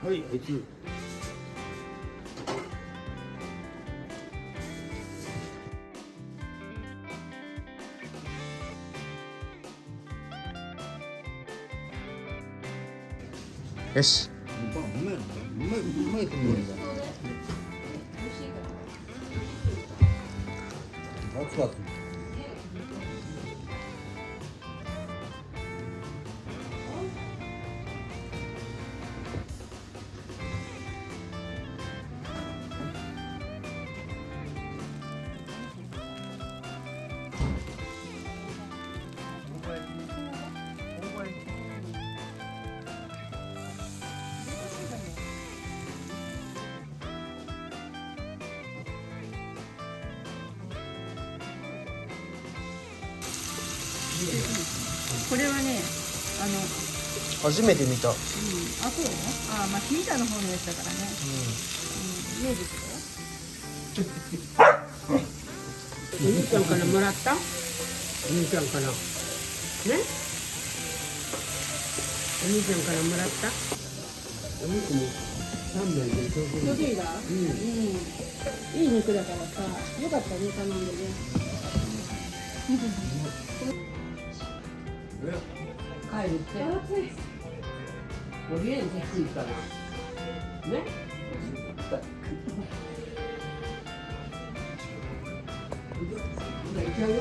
はい、あいつ。よし。うまいと思うんだ。熱々。これはね、初めて見た。あ、そう？あ、まあ、聞いたの方のやつだからね。家ですよ。お兄ちゃんからもらった？お兄ちゃんから。ね？お兄ちゃんからもらった？お肉も3名でちょうどいい。いい肉だからさ、よかったね、頼んでね。帰るって。とりあえず低いから。ね？行っちゃうよ。